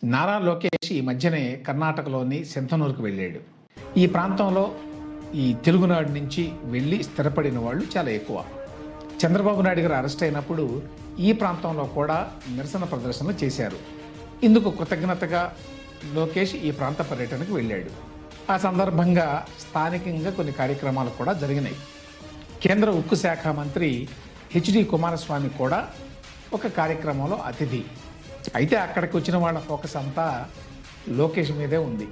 నారా లోకేష్ ఈ మధ్యనే కర్ణాటకలోని సింధనూరుకు వెళ్ళాడు. ఈ ప్రాంతంలో ఈ తెలుగునాడు నుంచి వెళ్ళి స్థిరపడిన వాళ్ళు చాలా ఎక్కువ. చంద్రబాబు నాయుడు గారు అరెస్ట్ అయినప్పుడు ఈ ప్రాంతంలో కూడా నిరసన ప్రదర్శనలు చేశారు. ఇందుకు కృతజ్ఞతగా లోకేష్ ఈ ప్రాంత పర్యటనకు వెళ్ళాడు. ఆ సందర్భంగా స్థానికంగా కొన్ని కార్యక్రమాలు కూడా జరిగినాయి. కేంద్ర ఉక్కు శాఖ మంత్రి హెచ్డి కుమారస్వామి కూడా ఒక కార్యక్రమంలో అతిథి. అయితే అక్కడికి వచ్చిన వాళ్ళ ఫోకస్ అంతా లోకేష్ మీదే ఉంది.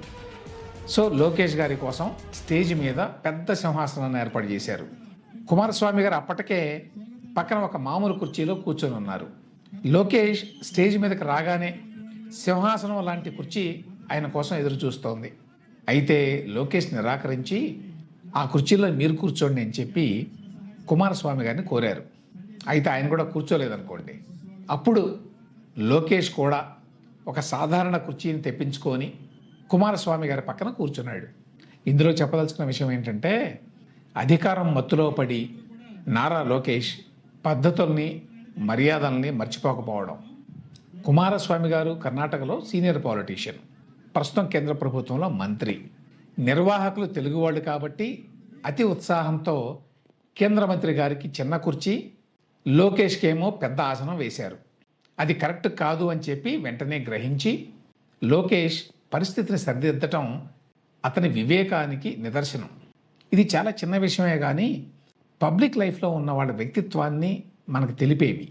సో లోకేష్ గారి కోసం స్టేజ్ మీద పెద్ద సింహాసనాన్ని ఏర్పాటు చేశారు. కుమారస్వామి గారు అప్పటికే పక్కన ఒక మామూలు కుర్చీలో కూర్చొని ఉన్నారు. లోకేష్ స్టేజ్ మీదకి రాగానే సింహాసనం లాంటి కుర్చీ ఆయన కోసం ఎదురు చూస్తోంది. అయితే లోకేష్ నిరాకరించి ఆ కుర్చీలో మీరు కూర్చోండి అని చెప్పి కుమారస్వామి గారిని కోరారు. అయితే ఆయన కూడా కూర్చోలేదనుకోండి. అప్పుడు లోకేష్ కూడా ఒక సాధారణ కుర్చీని తెప్పించుకొని కుమారస్వామి గారి పక్కన కూర్చున్నాడు. ఇందులో చెప్పదలుచుకున్న విషయం ఏంటంటే, అధికారం మత్తులో పడి నారా లోకేష్ పద్ధతుల్ని మర్యాదల్ని మర్చిపోకపోవడం. కుమారస్వామి గారు కర్ణాటకలో సీనియర్ పాలిటీషియన్, ప్రస్తుతం కేంద్ర ప్రభుత్వంలో మంత్రి. నిర్వాహకులు తెలుగు వాళ్ళు కాబట్టి అతి ఉత్సాహంతో కేంద్ర మంత్రి గారికి చిన్న కుర్చీ, లోకేష్కి ఏమో పెద్ద ఆసనం వేశారు. అది కరెక్ట్ కాదు అని చెప్పి వెంటనే గ్రహించి లోకేష్ పరిస్థితిని సరిదిద్దటం అతని వివేకానికి నిదర్శనం. ఇది చాలా చిన్న విషయమే కానీ పబ్లిక్ లైఫ్లో ఉన్న వాళ్ళ వ్యక్తిత్వాన్ని మనకు తెలిపేవి.